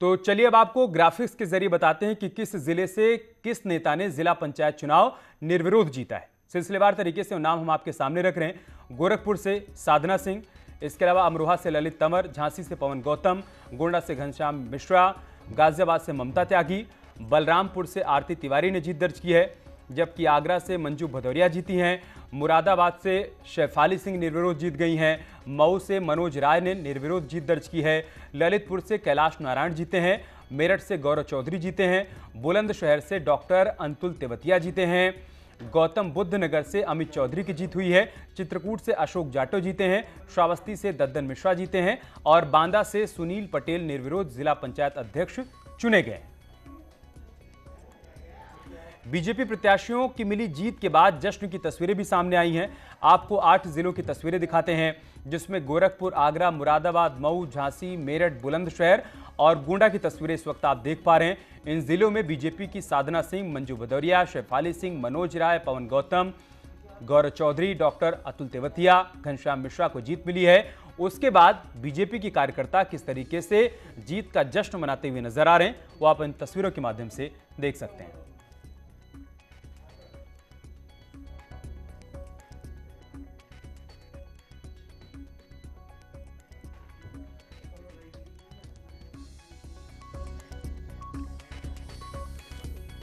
तो चलिए अब आपको ग्राफिक्स के जरिए बताते हैं कि किस जिले से किस नेता ने जिला पंचायत चुनाव निर्विरोध जीता है। सिलसिलेवार तरीके से नाम हम आपके सामने रख रहे हैं। गोरखपुर से साधना सिंह, इसके अलावा अमरोहा से ललित तंवर, झांसी से पवन गौतम, गोंडा से घनश्याम मिश्रा, गाजियाबाद से ममता त्यागी, बलरामपुर से आरती तिवारी ने जीत दर्ज की है, जबकि आगरा से मंजू भदौरिया जीती हैं, मुरादाबाद से शेफाली सिंह निर्विरोध जीत गई हैं, मऊ से मनोज राय ने निर्विरोध जीत दर्ज की है, ललितपुर से कैलाश नारायण जीते हैं, मेरठ से गौरव चौधरी जीते हैं, बुलंदशहर से डॉक्टर अंतुल तेवतिया जीते हैं, गौतम बुद्ध नगर से अमित चौधरी की जीत हुई है, चित्रकूट से अशोक जाटो जीते हैं, श्रावस्ती से दद्दन मिश्रा जीते हैं और बांदा से सुनील पटेल निर्विरोध जिला पंचायत अध्यक्ष चुने गए। बीजेपी प्रत्याशियों की मिली जीत के बाद जश्न की तस्वीरें भी सामने आई हैं। आपको 8 जिलों की तस्वीरें दिखाते हैं, जिसमें गोरखपुर, आगरा, मुरादाबाद, मऊ, झांसी, मेरठ, बुलंदशहर और गोंडा की तस्वीरें इस वक्त आप देख पा रहे हैं। इन जिलों में बीजेपी की साधना सिंह, मंजू भदौरिया, शेफाली सिंह, मनोज राय, पवन गौतम, गौरव चौधरी, डॉक्टर अतुल तेवतिया, घनश्याम मिश्रा को जीत मिली है। उसके बाद बीजेपी की कार्यकर्ता किस तरीके से जीत का जश्न मनाते हुए नजर आ रहे हैं, वो आप इन तस्वीरों के माध्यम से देख सकते हैं।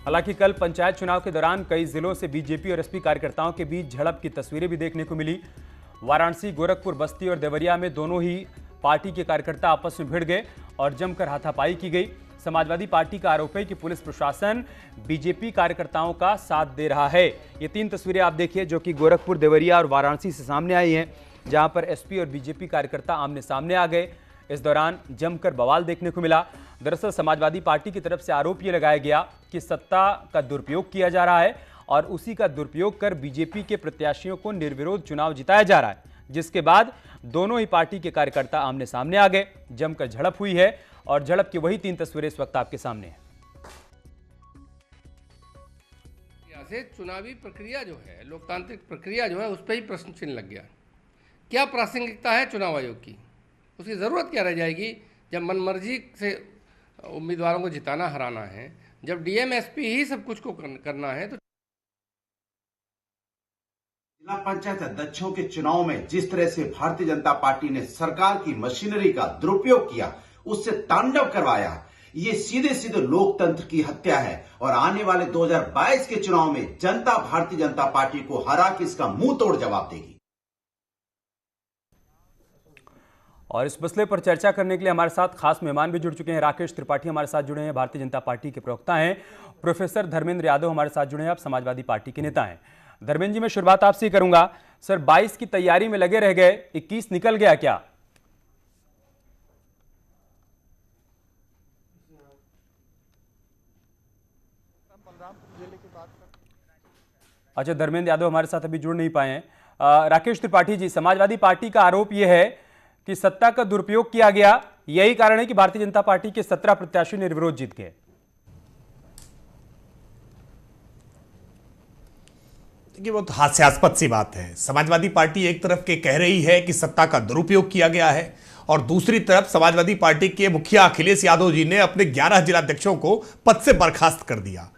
हालांकि कल पंचायत चुनाव के दौरान कई जिलों से बीजेपी और एसपी कार्यकर्ताओं के बीच झड़प की तस्वीरें भी देखने को मिली। वाराणसी, गोरखपुर, बस्ती और देवरिया में दोनों ही पार्टी के कार्यकर्ता आपस में भिड़ गए और जमकर हाथापाई की गई। समाजवादी पार्टी का आरोप है कि पुलिस प्रशासन बीजेपी कार्यकर्ताओं का साथ दे रहा है। ये 3 तस्वीरें आप देखिए जो कि गोरखपुर, देवरिया और वाराणसी से सामने आई हैं, जहां पर एसपी और बीजेपी कार्यकर्ता आमने सामने आ गए। इस दौरान जमकर बवाल देखने को मिला। दरअसल समाजवादी पार्टी की तरफ से आरोप यह लगाया गया कि सत्ता का दुरुपयोग किया जा रहा है और उसी का दुरुपयोग कर बीजेपी के प्रत्याशियों को निर्विरोध चुनाव जिताया जा रहा है, जिसके बाद दोनों ही पार्टी के कार्यकर्ता आमने सामने आ गए, जमकर झड़प हुई है और झड़प की वही 3 तस्वीरें इस वक्त आपके सामने हैं। से चुनावी प्रक्रिया जो है, लोकतांत्रिक प्रक्रिया जो है, उस पर ही प्रश्न चिन्ह लग गया। क्या प्रासंगिकता है चुनाव आयोग की? उसकी ज़रूरत क्या रह जाएगी जब मनमर्जी से उम्मीदवारों को जिताना हराना है, जब डीएम एसपी ही सब कुछ को करना है। तो जिला पंचायत अध्यक्षों के चुनाव में जिस तरह से भारतीय जनता पार्टी ने सरकार की मशीनरी का दुरुपयोग किया, उससे तांडव करवाया, ये सीधे सीधे लोकतंत्र की हत्या है और आने वाले 2022 के चुनाव में जनता भारतीय जनता पार्टी को हरा के इसका मुंह तोड़ जवाब देगी। और इस मसले पर चर्चा करने के लिए हमारे साथ खास मेहमान भी जुड़ चुके हैं। राकेश त्रिपाठी हमारे साथ जुड़े हैं, भारतीय जनता पार्टी के प्रवक्ता हैं। प्रोफेसर धर्मेंद्र यादव हमारे साथ जुड़े हैं, आप समाजवादी पार्टी के नेता हैं। धर्मेंद्र जी, मैं शुरुआत आपसे ही करूंगा। सर, 22 की तैयारी में लगे रह गए, 21 निकल गया क्या? अच्छा, धर्मेंद्र यादव हमारे साथ अभी जुड़ नहीं पाए हैं। राकेश त्रिपाठी जी, समाजवादी पार्टी का आरोप यह है कि सत्ता का दुरुपयोग किया गया, यही कारण है कि भारतीय जनता पार्टी के 17 प्रत्याशी निर्विरोध जीत गए। देखिए, वो तो हास्यास्पद सी बात है। समाजवादी पार्टी एक तरफ के कह रही है कि सत्ता का दुरुपयोग किया गया है और दूसरी तरफ समाजवादी पार्टी के मुखिया अखिलेश यादव जी ने अपने 11 जिलाध्यक्षों को पद से बर्खास्त कर दिया।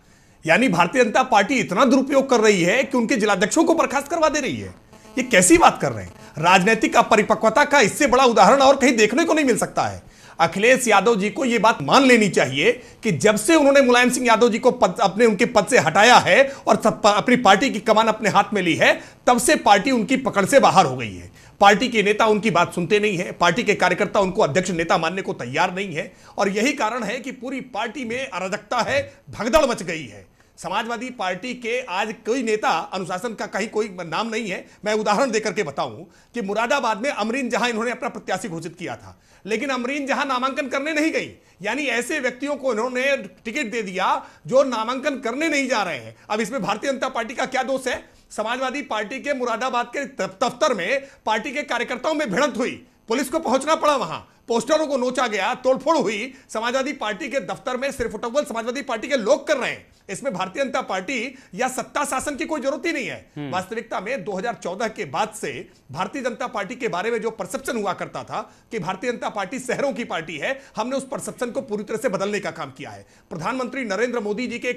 यानी भारतीय जनता पार्टी इतना दुरुपयोग कर रही है कि उनके जिलाध्यक्षों को बर्खास्त करवा दे रही है। ये कैसी बात कर रहे हैं? राजनीतिक अपरिपक्वता का इससे बड़ा उदाहरण और कहीं देखने को नहीं मिल सकता है। अखिलेश यादव जी को यह बात मान लेनी चाहिए कि जब से उन्होंने मुलायम सिंह यादव जी को उनके पद से हटाया है और अपनी पार्टी की कमान अपने हाथ में ली है, तब से पार्टी उनकी पकड़ से बाहर हो गई है। पार्टी के नेता उनकी बात सुनते नहीं है, पार्टी के कार्यकर्ता उनको अध्यक्ष नेता मानने को तैयार नहीं है और यही कारण है कि पूरी पार्टी में अराजकता है, भगदड़ मच गई है। समाजवादी पार्टी के आज कोई नेता, अनुशासन का कहीं कोई नाम नहीं है। मैं उदाहरण देकर के बताऊं कि मुरादाबाद में अमरीन जहां इन्होंने अपना प्रत्याशी घोषित किया था, लेकिन अमरीन जहां नामांकन करने नहीं गई, यानी ऐसे व्यक्तियों को इन्होंने टिकट दे दिया जो नामांकन करने नहीं जा रहे हैं। अब इसमें भारतीय जनता पार्टी का क्या दोष है? समाजवादी पार्टी के मुरादाबाद के दफ्तर में पार्टी के कार्यकर्ताओं में भिड़ंत हुई, पुलिस को पहुंचना पड़ा वहां, पोस्टरों को नोचा गया, तोड़फोड़ हुई, समाजवादी पार्टी के दफ्तर में सिर्फ उटव्वल समाजवादी पार्टी के लोग कर रहे हैं। इसमें भारतीय जनता पार्टी या सत्ता शासन की कोई जरूरत ही नहीं है। वास्तविकता में 2014 के बाद से भारतीय जनता पार्टी के बारे में जो परसेप्शन हुआ करता था कि भारतीय जनता पार्टी शहरों की पार्टी है, हमने उस परसेप्शन को पूरी तरह से बदलने का काम किया है। प्रधानमंत्री नरेंद्र मोदी जी के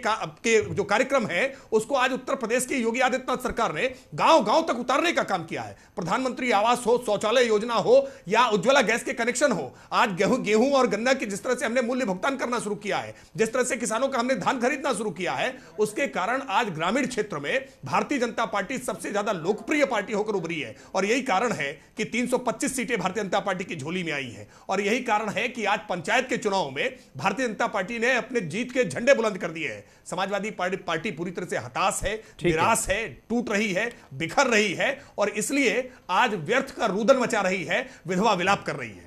जो कार्यक्रम है उसको आज उत्तर प्रदेश की योगी आदित्यनाथ सरकार ने गांव-गांव तक उतारने का काम किया है। प्रधानमंत्री आवास हो, शौचालय योजना हो या उज्ज्वला गैस के कनेक्शन हो, आज गेहूं और गन्ना की जिस तरह से हमने मूल्य भुगतान करना शुरू किया है, जिस तरह से किसानों का हमने धान खरीदना शुरू किया है, उसके कारण आज ग्रामीण क्षेत्र में भारतीय जनता पार्टी सबसे ज्यादा लोकप्रिय पार्टी होकर उभरी है। और यही कारण है कि 325 सीटें भारतीय जनता पार्टी की झोली में आई है। और यही कारण है कि आज पंचायत के चुनाव में भारतीय जनता पार्टी ने अपने जीत के झंडे बुलंद कर दिए हैं। समाजवादी पार्टी पूरी तरह से हताश है, निराश है, टूट रही है, बिखर रही है और इसलिए आज व्यर्थ का रुदन मचा रही है, विधवा विलाप कर रही है।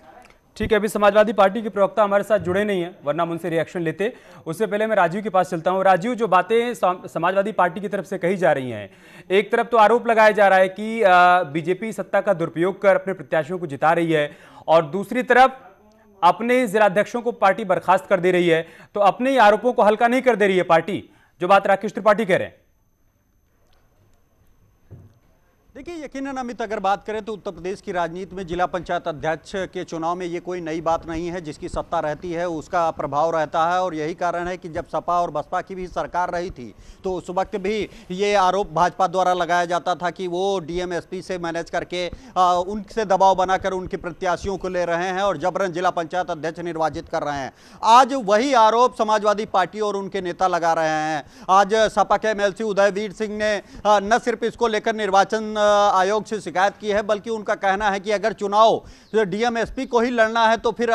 ठीक है, अभी समाजवादी पार्टी के प्रवक्ता हमारे साथ जुड़े नहीं हैं, वरना हम उनसे रिएक्शन लेते। उससे पहले मैं राजीव के पास चलता हूं। राजीव, जो बातें समाजवादी पार्टी की तरफ से कही जा रही हैं, एक तरफ तो आरोप लगाया जा रहा है कि बीजेपी सत्ता का दुरुपयोग कर अपने प्रत्याशियों को जिता रही है और दूसरी तरफ अपने जिलाध्यक्षों को पार्टी बर्खास्त कर दे रही है, तो अपने ही आरोपों को हल्का नहीं कर दे रही है पार्टी, जो बात राकेश त्रिपाठी कह रहे हैं। देखिए, यकीनन अमित, अगर बात करें तो उत्तर प्रदेश की राजनीति में जिला पंचायत अध्यक्ष के चुनाव में ये कोई नई बात नहीं है। जिसकी सत्ता रहती है उसका प्रभाव रहता है और यही कारण है कि जब सपा और बसपा की भी सरकार रही थी तो उस वक्त भी ये आरोप भाजपा द्वारा लगाया जाता था कि वो डीएम-एसपी से मैनेज करके उनसे दबाव बनाकर उनके प्रत्याशियों को ले रहे हैं और जबरन जिला पंचायत अध्यक्ष निर्वाचित कर रहे हैं। आज वही आरोप समाजवादी पार्टी और उनके नेता लगा रहे हैं। आज सपा के एमएलसी उदयवीर सिंह ने न सिर्फ इसको लेकर निर्वाचन आयोग से शिकायत की है, बल्कि उनका कहना है कि अगर चुनाव डीएम-एसपी को ही लड़ना है तो फिर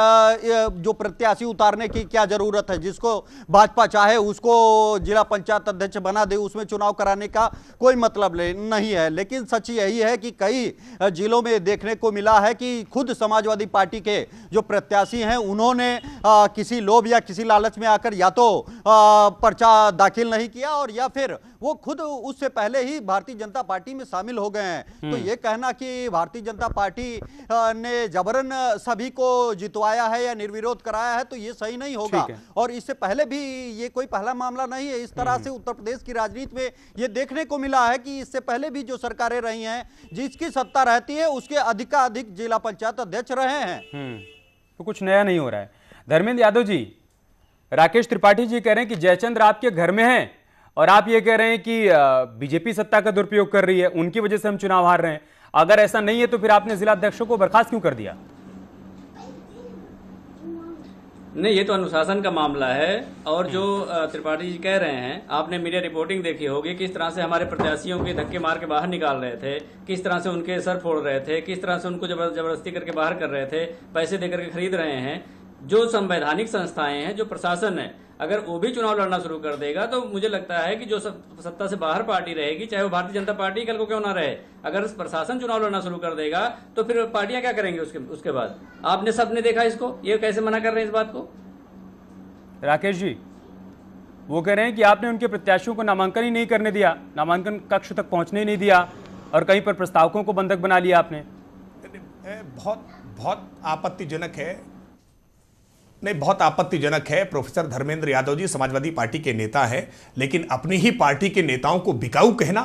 जो प्रत्याशी उतारने की क्या जरूरत है। जिसको भाजपा चाहे उसको जिला पंचायत अध्यक्ष बना दे, उसमें चुनाव कराने का कोई मतलब नहीं है। लेकिन सच यही है कि कई जिलों में देखने को मिला है कि खुद समाजवादी पार्टी के जो प्रत्याशी हैं उन्होंने किसी लोभ या किसी लालच में आकर या तो पर्चा दाखिल नहीं किया और या फिर वो खुद उससे पहले ही भारतीय जनता पार्टी में शामिल हो गए हैं। तो ये कहना कि भारतीय जनता पार्टी ने जबरन सभी को जितवाया है या निर्विरोध कराया है तो ये सही नहीं होगा। और इससे पहले भी ये कोई पहला मामला नहीं है। इस तरह से उत्तर प्रदेश की राजनीति में ये देखने को मिला है कि इससे पहले भी जो सरकारें रही हैं, जिसकी सत्ता रहती है उसके अधिकाधिक जिला पंचायत अध्यक्ष रहे हैं। तो कुछ नया नहीं हो रहा है। धर्मेंद्र यादव जी, राकेश त्रिपाठी जी कह रहे हैं कि जयचंद्र आपके घर में हैं और आप ये कह रहे हैं कि बीजेपी सत्ता का दुरुपयोग कर रही है, उनकी वजह से हम चुनाव हार रहे हैं। अगर ऐसा नहीं है तो फिर आपने जिला अध्यक्षों को बर्खास्त क्यों कर दिया? नहीं, ये तो अनुशासन का मामला है। और जो त्रिपाठी जी कह रहे हैं, आपने मीडिया रिपोर्टिंग देखी होगी, किस तरह से हमारे प्रत्याशियों के धक्के मार के बाहर निकाल रहे थे, किस तरह से उनके सर फोड़ रहे थे, किस तरह से उनको जबरदस्ती करके बाहर कर रहे थे, पैसे देकर के खरीद रहे हैं। जो संवैधानिक संस्थाएं हैं, जो प्रशासन है, अगर वो भी चुनाव लड़ना शुरू कर देगा तो मुझे लगता है कि जो सत्ता से बाहर पार्टी रहेगी, चाहे वो भारतीय जनता पार्टी कल को क्यों ना रहे, अगर प्रशासन चुनाव लड़ना शुरू कर देगा तो फिर पार्टियां क्या करेंगी उसके बाद? आपने सबने देखा इसको, ये कैसे मना कर रहे हैं इस बात को? राकेश जी, वो कह रहे हैं कि आपने उनके प्रत्याशियों को नामांकन ही नहीं करने दिया, नामांकन कक्ष तक पहुंचने ही नहीं दिया और कहीं पर प्रस्तावकों को बंधक बना लिया आपने। बहुत बहुत आपत्तिजनक है। नहीं, बहुत आपत्तिजनक है। प्रोफेसर धर्मेंद्र यादव जी समाजवादी पार्टी के नेता है, लेकिन अपनी ही पार्टी के नेताओं को बिकाऊ कहना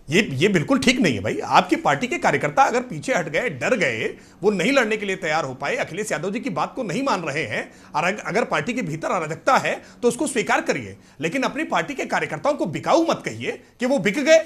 ये बिल्कुल ठीक नहीं है भाई। आपकी पार्टी के कार्यकर्ता अगर पीछे हट गए, डर गए, वो नहीं लड़ने के लिए तैयार हो पाए, अखिलेश यादव जी की बात को नहीं मान रहे हैं और अगर पार्टी के भीतर अराजकता है तो उसको स्वीकार करिए, लेकिन अपनी पार्टी के कार्यकर्ताओं को बिकाऊ मत कहिए कि वो बिक गए।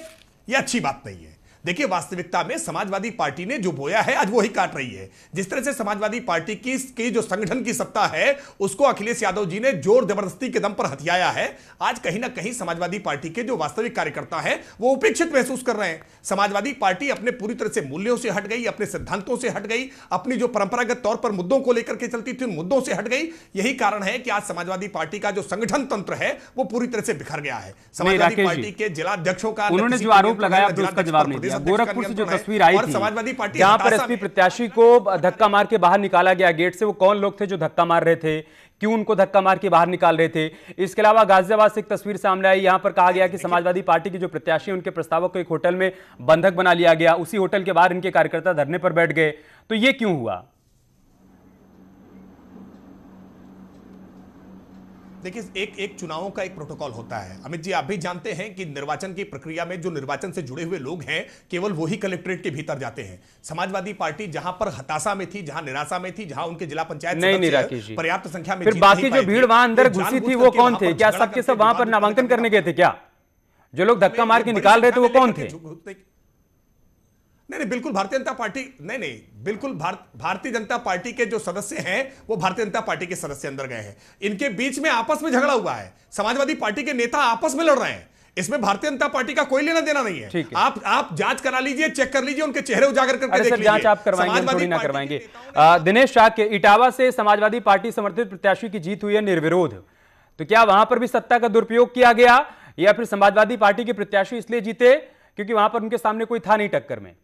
ये अच्छी बात नहीं है। देखिए, वास्तविकता में समाजवादी पार्टी ने जो बोया है आज वही काट रही है। जिस तरह से समाजवादी पार्टी की जो संगठन की सत्ता है उसको अखिलेश यादव जी ने जोर जबरदस्ती के दम पर हथियाया है। आज कहीं ना कहीं समाजवादी पार्टी के जो वास्तविक कार्यकर्ता हैं वो उपेक्षित महसूस कर रहे हैं। समाजवादी पार्टी अपने पूरी तरह से मूल्यों से हट गई, अपने सिद्धांतों से हट गई, अपनी जो परंपरागत तौर पर मुद्दों को लेकर के चलती थी उन मुद्दों से हट गई। यही कारण है कि आज समाजवादी पार्टी का जो संगठन तंत्र है वो पूरी तरह से बिखर गया है। समाजवादी पार्टी के जिलाध्यक्षों का उन्होंने जो आरोप लगाया उसका जवाब नहीं दिया। गोरखपुर से जो तस्वीर आई थी जहां पर एसपी प्रत्याशी को धक्का मार के बाहर निकाला गया गेट से, वो कौन लोग थे जो धक्का मार रहे थे, क्यों उनको धक्का मार के बाहर निकाल रहे थे? इसके अलावा गाजियाबाद से एक तस्वीर सामने आई, यहां पर कहा गया कि समाजवादी पार्टी के जो प्रत्याशी उनके प्रस्तावक को एक होटल में बंधक बना लिया गया, उसी होटल के बाहर इनके कार्यकर्ता धरने पर बैठ गए। तो ये क्यों हुआ? देखिए, एक चुनावों का एक प्रोटोकॉल होता है। अमित जी, आप भी जानते हैं कि निर्वाचन की प्रक्रिया में जो निर्वाचन से जुड़े हुए लोग हैं, केवल वही कलेक्ट्रेट के भीतर जाते हैं। समाजवादी पार्टी जहां पर हताशा में थी, जहां निराशा में थी, जहां उनके जिला पंचायत नहीं पर्याप्त संख्या में फिर बाकी जो भीड़ वहां अंदर घुसी थी वो कौन थे? क्या सबके सब वहां पर नामांकन करने गए थे? क्या जो लोग धक्का मार के निकाल रहे थे वो कौन थे? नहीं, बिल्कुल भारतीय जनता पार्टी नहीं, बिल्कुल भारतीय जनता पार्टी के जो सदस्य हैं वो भारतीय जनता पार्टी के सदस्य अंदर गए हैं। इनके बीच में आपस में झगड़ा हुआ है, समाजवादी पार्टी के नेता आपस में लड़ रहे हैं, इसमें भारतीय जनता पार्टी का कोई लेना देना नहीं है। आप जांच करा लीजिए, चेक कर लीजिए, उनके चेहरे उजागर करके देख लीजिए। जांच आप करवाएंगे, थोड़ी ना करवाएंगे। दिनेश शाह के इटावा से समाजवादी पार्टी समर्थित प्रत्याशी की जीत हुई है निर्विरोध, तो क्या वहां पर भी सत्ता का दुरुपयोग किया गया या फिर समाजवादी पार्टी के प्रत्याशी इसलिए जीते क्योंकि वहां पर उनके सामने कोई था नहीं टक्कर में?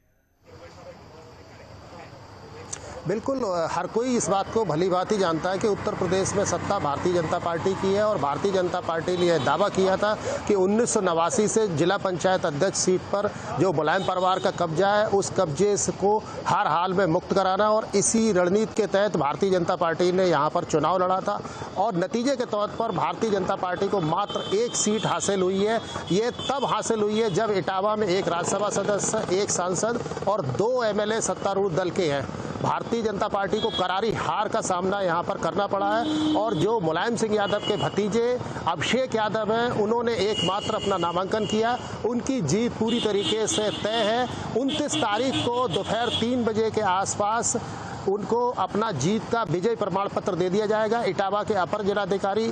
बिल्कुल, हर कोई इस बात को भली भांति जानता है कि उत्तर प्रदेश में सत्ता भारतीय जनता पार्टी की है और भारतीय जनता पार्टी ने यह दावा किया था कि 1989 से जिला पंचायत अध्यक्ष सीट पर जो मुलायम परिवार का कब्जा है उस कब्जे को हर हाल में मुक्त कराना, और इसी रणनीति के तहत भारतीय जनता पार्टी ने यहाँ पर चुनाव लड़ा था और नतीजे के तौर पर भारतीय जनता पार्टी को मात्र 1 सीट हासिल हुई है। ये तब हासिल हुई है जब इटावा में 1 राज्यसभा सदस्य, 1 सांसद और 2 MLA सत्तारूढ़ दल के हैं। भारतीय जनता पार्टी को करारी हार का सामना यहां पर करना पड़ा है और जो मुलायम सिंह यादव के भतीजे अभिषेक यादव हैं उन्होंने एकमात्र अपना नामांकन किया। उनकी जीत पूरी तरीके से तय है। 29 तारीख को दोपहर 3 बजे के आसपास उनको अपना जीत का विजय प्रमाण पत्र दे दिया जाएगा। इटावा के अपर जिलाधिकारी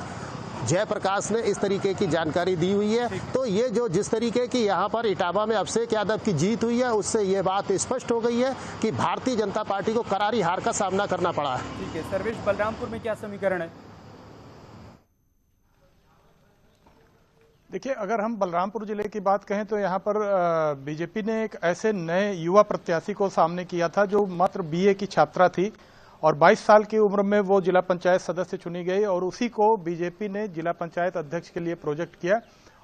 जयप्रकाश ने इस तरीके की जानकारी दी हुई है। तो ये जो जिस तरीके की यहाँ पर इटावा में अभिषेक यादव की जीत हुई है उससे ये बात स्पष्ट हो गई है कि भारतीय जनता पार्टी को करारी हार का सामना करना पड़ा है। ठीक है, सर्वेश, बलरामपुर में क्या समीकरण है? देखिए, अगर हम बलरामपुर जिले की बात कहें तो यहाँ पर बीजेपी ने एक ऐसे नए युवा प्रत्याशी को सामने किया था जो मात्र BA की छात्रा थी और 22 साल की उम्र में वो जिला पंचायत सदस्य चुनी गई और उसी को बीजेपी ने जिला पंचायत अध्यक्ष के लिए प्रोजेक्ट किया।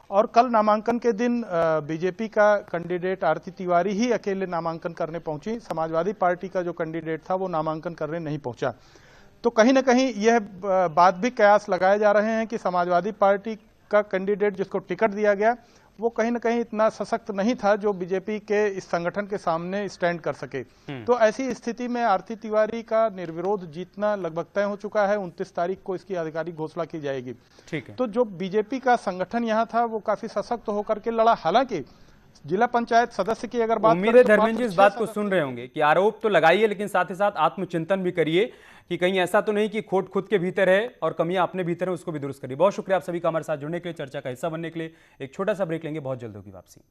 और कल नामांकन के दिन बीजेपी का कैंडिडेट आरती तिवारी ही अकेले नामांकन करने पहुंची। समाजवादी पार्टी का जो कैंडिडेट था वो नामांकन करने नहीं पहुंचा। तो कहीं ना कहीं यह बात भी कयास लगाए जा रहे हैं कि समाजवादी पार्टी का कैंडिडेट जिसको टिकट दिया गया वो कहीं ना कहीं इतना सशक्त नहीं था जो बीजेपी के इस संगठन के सामने स्टैंड कर सके। तो ऐसी स्थिति में आरती तिवारी का निर्विरोध जीतना लगभग तय हो चुका है। 29 तारीख को इसकी आधिकारिक घोषणा की जाएगी। ठीक है। तो जो बीजेपी का संगठन यहाँ था वो काफी सशक्त होकर के लड़ा। हालांकि जिला पंचायत सदस्य की अगर बात उम्मीद है धर्मेंद्र जी इस बात को सुन रहे होंगे कि आरोप तो लगाइए लेकिन साथ ही साथ आत्मचिंतन भी करिए कि कहीं ऐसा तो नहीं कि खोट खुद के भीतर है और कमियां अपने भीतर है, उसको भी दुरुस्त करिए। बहुत शुक्रिया आप सभी का हमारे साथ जुड़ने के लिए, चर्चा का हिस्सा बनने के लिए। एक छोटा सा ब्रेक लेंगे, बहुत जल्द होगी वापसी।